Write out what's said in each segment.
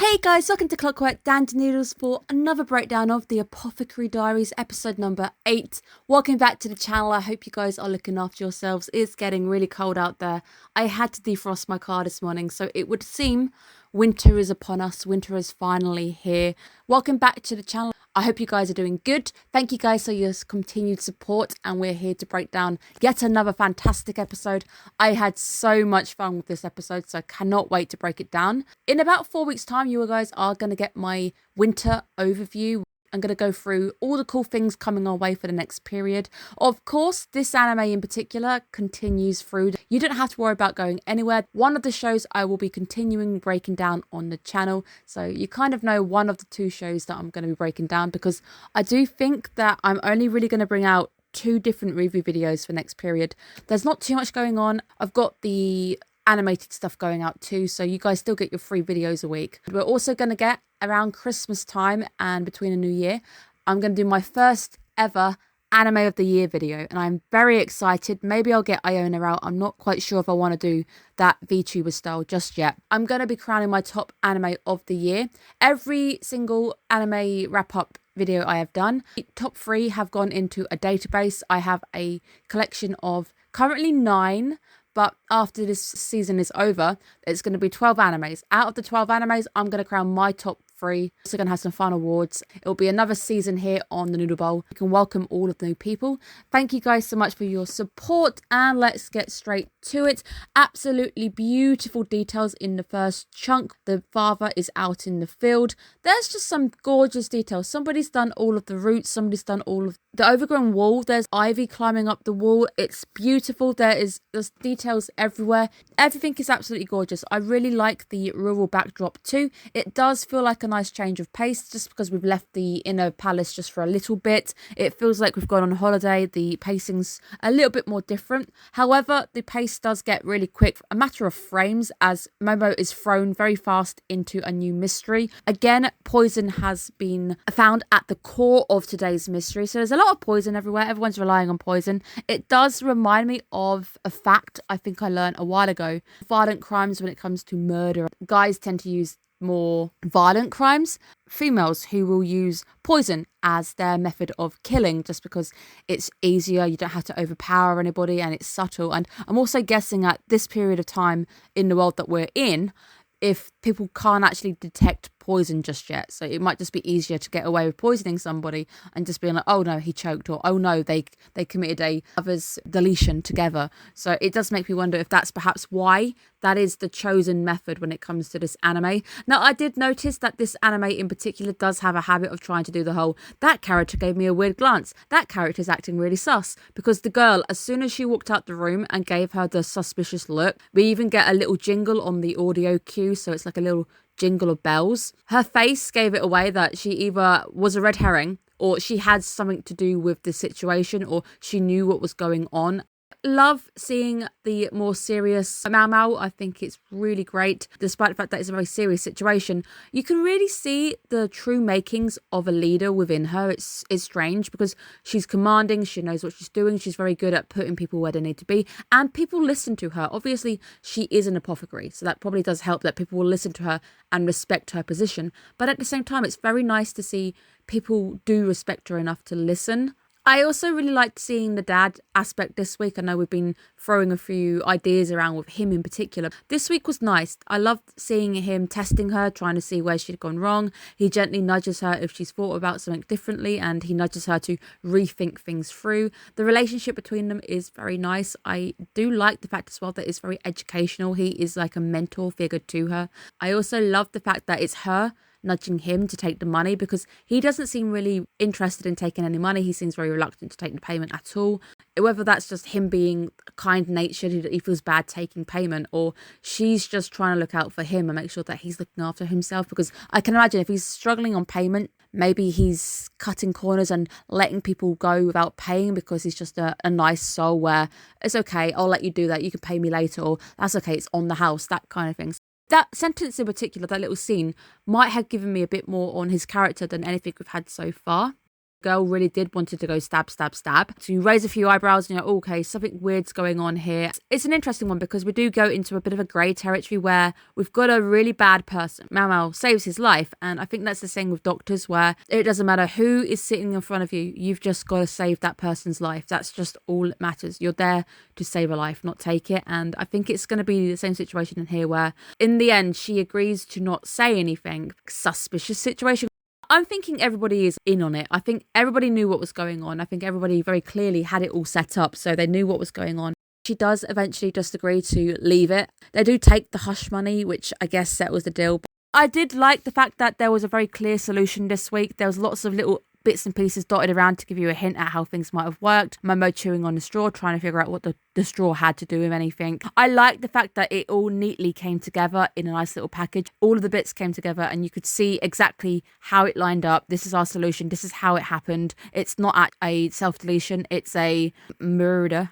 Hey guys, welcome to Clockwork, Dan to Noodles for another breakdown of the Apothecary Diaries, episode number 8. Welcome back to the channel. I hope you guys are looking after yourselves. It's getting really cold out there. I had to defrost my car this morning, so it would seem winter is upon us. Winter is finally here. Welcome back to the channel. I hope you guys are doing good. Thank you guys for your continued support, and we're here to break down yet another fantastic episode. I had so much fun with this episode, so I cannot wait to break it down. In about 4 weeks' time, you guys are going to get my winter overview. I'm going to go through all the cool things coming our way for the next period. Of course, this anime in particular continues through. You don't have to worry about going anywhere. One of the shows I will be continuing breaking down on the channel. So you kind of know one of the two shows that I'm going to be breaking down, because I do think that I'm only really going to bring out 2 different review videos for next period. There's not too much going on. I've got the animated stuff going out too, so you guys still get your 3 videos a week. We're also going to get around Christmas time and between a new year, I'm going to do my first ever anime of the year video, and I'm very excited. Maybe I'll get Iona out. I'm not quite sure if I want to do that VTuber style just yet. I'm going to be crowning my top anime of the year. Every single anime wrap up video I have done, the top 3 have gone into a database. I have a collection of currently 9, but after this season is over, it's going to be 12 animes. Out of the 12 animes, I'm going to crown my top 3. Also going to have some fun awards. It'll be another season here on the Noodle Bowl. You can welcome all of the new people. Thank you guys so much for your support, and let's get straight to it. Absolutely beautiful details in the first chunk. The father is out in the field. There's just some gorgeous details. Somebody's done all of the roots. Somebody's done all of the overgrown wall. There's ivy climbing up the wall. It's beautiful. There's details everywhere. Everything is absolutely gorgeous. I really like the rural backdrop too. It does feel like a nice change of pace, just because we've left the inner palace just for a little bit. It feels like we've gone on holiday. The pacing's a little bit more different. However, the pace does get really quick. A matter of frames, as Momo is thrown very fast into a new mystery. Again, poison has been found at the core of today's mystery. So there's a lot of poison everywhere. Everyone's relying on poison. It does remind me of a fact I think I learned a while ago. Violent crimes when it comes to murder. Guys tend to use more violent crimes. Females who will use poison as their method of killing, just because it's easier. You don't have to overpower anybody, and it's subtle. And I'm also guessing at this period of time in the world that we're in, if people can't actually detect poison just yet, so it might just be easier to get away with poisoning somebody and just being like, oh no, he choked, or oh no, they committed a other's deletion together. So it does make me wonder if that's perhaps why that is the chosen method when it comes to this anime. Now, I did notice that this anime in particular does have a habit of trying to do the whole, that character gave me a weird glance, that character's acting really sus, because the girl, as soon as she walked out the room and gave her the suspicious look, we even get a little jingle on the audio cue, so it's like a little jingle of bells. Her face gave it away that she either was a red herring, or she had something to do with the situation, or she knew what was going on. Love seeing the more serious Mau Mau. I think it's really great, despite the fact that it's a very serious situation. You can really see the true makings of a leader within her. It's strange, because she's commanding, she knows what she's doing, she's very good at putting people where they need to be, and people listen to her. Obviously, she is an apothecary, so that probably does help that people will listen to her and respect her position. But at the same time, it's very nice to see people do respect her enough to listen. I also really liked seeing the dad aspect this week. I know we've been throwing a few ideas around with him in particular. This week was nice. I loved seeing him testing her, trying to see where she'd gone wrong. He gently nudges her if she's thought about something differently, and he nudges her to rethink things through. The relationship between them is very nice. I do like the fact as well that it's very educational. He is like a mentor figure to her. I also love the fact that it's her nudging him to take the money, because he doesn't seem really interested in taking any money. He seems very reluctant to take the payment at all. Whether that's just him being kind-natured, he feels bad taking payment, or she's just trying to look out for him and make sure that he's looking after himself, because I can imagine if he's struggling on payment, maybe he's cutting corners and letting people go without paying because he's just a nice soul where it's okay, I'll let you do that, you can pay me later, or that's okay, it's on the house, that kind of thing. That sentence in particular, that little scene, might have given me a bit more on his character than anything we've had so far. girl really did wanted to go stab, stab, stab. So you raise a few eyebrows and you're, oh, okay, something weird's going on here. It's an interesting one because we do go into a bit of a grey territory where we've got a really bad person. Mau Mau saves his life. And I think that's the same with doctors, where it doesn't matter who is sitting in front of you, you've just got to save that person's life. That's just all that matters. You're there to save a life, not take it. And I think it's going to be the same situation in here where in the end she agrees to not say anything. Suspicious situation. I'm thinking everybody is in on it. I think everybody knew what was going on. I think everybody very clearly had it all set up, so they knew what was going on. She does eventually just agree to leave it. They do take the hush money, which I guess settles the deal. I did like the fact that there was a very clear solution this week. There was lots of little bits and pieces dotted around to give you a hint at how things might have worked. Momo chewing on the straw, trying to figure out what the straw had to do with anything. I like the fact that it all neatly came together in a nice little package. All of the bits came together and you could see exactly how it lined up. This is our solution. This is how it happened. It's not a self-deletion. It's a murder.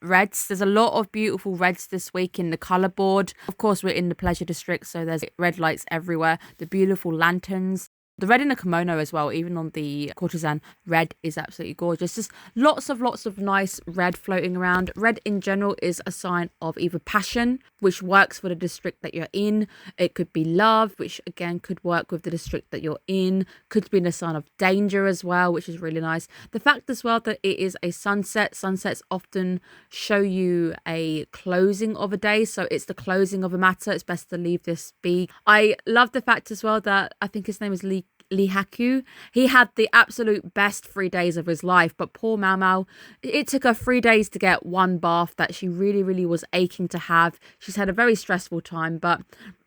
Reds. There's a lot of beautiful reds this week in the colour board. Of course, we're in the pleasure district, so there's red lights everywhere. The beautiful lanterns. The red in the kimono as well, even on the courtesan, red is absolutely gorgeous. Just lots of nice red floating around. Red in general is a sign of either passion, which works for the district that you're in. It could be love, which again could work with the district that you're in. Could be a sign of danger as well, which is really nice. The fact as well that it is a sunset. Sunsets often show you a closing of a day, so it's the closing of a matter. It's best to leave this be. I love the fact as well that I think his name is Lee Haku. He had the absolute best 3 days of his life, but poor Mau Mau, it took her 3 days to get one bath that she really was aching to have. She's had a very stressful time, but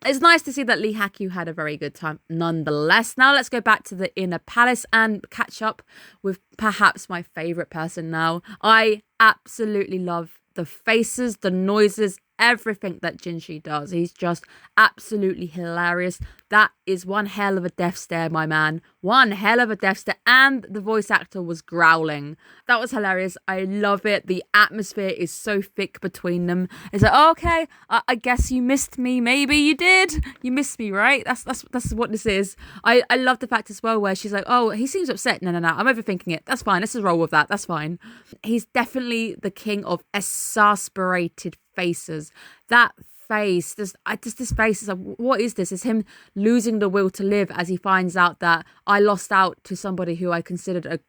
it's nice to see that Lee Haku had a very good time nonetheless. Now let's go back to the inner palace and catch up with perhaps my favourite person now. I absolutely love the faces, the noises, everything that Jinshi does. He's just absolutely hilarious. That is one hell of a death stare, my man. One hell of a death stare. And the voice actor was growling. That was hilarious. I love it. The atmosphere is so thick between them. It's like, oh, okay, I guess you missed me. Maybe you did. You missed me, right? That's what this is. I love the fact as well where she's like, oh, he seems upset. No, I'm overthinking it. That's fine. Let's just roll with that. That's fine. He's definitely the king of exasperated faces. That face, this face is like, what is this? It's him losing the will to live as he finds out that I lost out to somebody who I considered a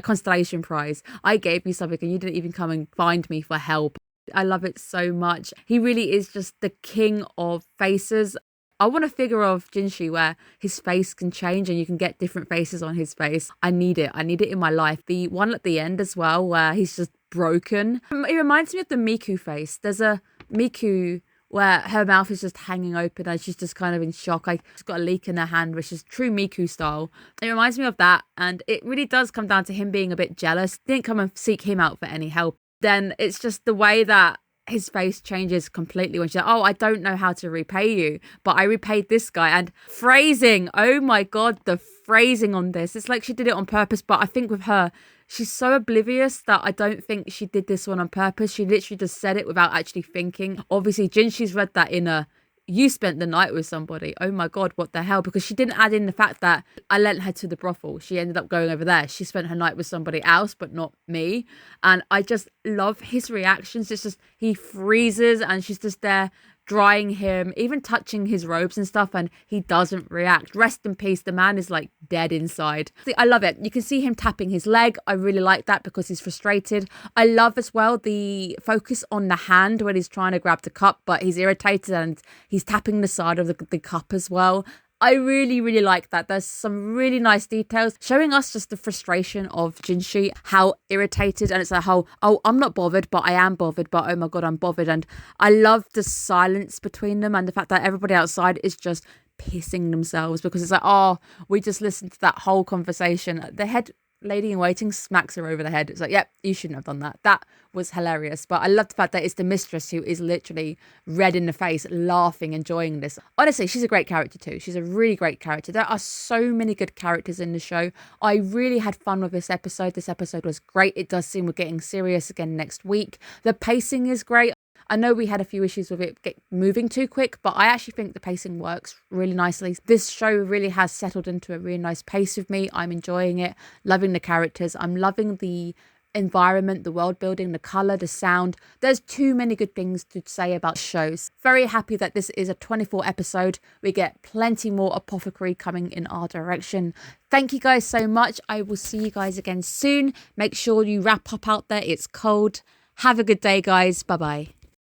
constellation prize. I gave you something and you didn't even come and find me for help. I love it so much. He really is just the king of faces. I want a figure of Jinshi where his face can change and you can get different faces on his face. I need it in my life. The one at the end as well where he's just broken. It reminds me of the Miku face. There's a Miku where her mouth is just hanging open and she's just kind of in shock. Like she's got a leek in her hand, which is true Miku style. It reminds me of that. And it really does come down to him being a bit jealous. Didn't come and seek him out for any help. Then it's just the way that his face changes completely when she's like, oh, I don't know how to repay you, but I repaid this guy. And phrasing, oh my God, the phrasing on this. It's like she did it on purpose, but I think with her, she's so oblivious that I don't think she did this one on purpose. She literally just said it without actually thinking. Obviously, Jinshi's read that in a, you spent the night with somebody. Oh my God, what the hell? Because she didn't add in the fact that I lent her to the brothel. She ended up going over there. She spent her night with somebody else, but not me. And I just love his reactions. It's just, he freezes and she's just there drying him, even touching his robes and stuff, and he doesn't react. Rest in peace. The man is like dead inside. See, I love it. You can see him tapping his leg. I really like that because he's frustrated. I love as well the focus on the hand when he's trying to grab the cup, but he's irritated and he's tapping the side of the cup as well. I really like that. There's some really nice details showing us just the frustration of Jinshi, how irritated, and it's like how, oh, I'm not bothered, but I am bothered, but oh my God, I'm bothered. And I love the silence between them and the fact that everybody outside is just pissing themselves because it's like, oh, we just listened to that whole conversation. The head lady in waiting smacks her over the head. It's like, yep, you shouldn't have done that. That was hilarious. But I love the fact that it's the mistress who is literally red in the face, laughing, enjoying this. Honestly, she's a great character too. She's a really great character. There are so many good characters in the show. I really had fun with this episode. This episode was great. It does seem we're getting serious again next week. The pacing is great. I know we had a few issues with it moving too quick, but I actually think the pacing works really nicely. This show really has settled into a really nice pace with me. I'm enjoying it, loving the characters. I'm loving the environment, the world building, the color, the sound. There's too many good things to say about shows. Very happy that this is a 24 episode. We get plenty more Apothecary coming in our direction. Thank you guys so much. I will see you guys again soon. Make sure you wrap up out there. It's cold. Have a good day, guys. Bye bye.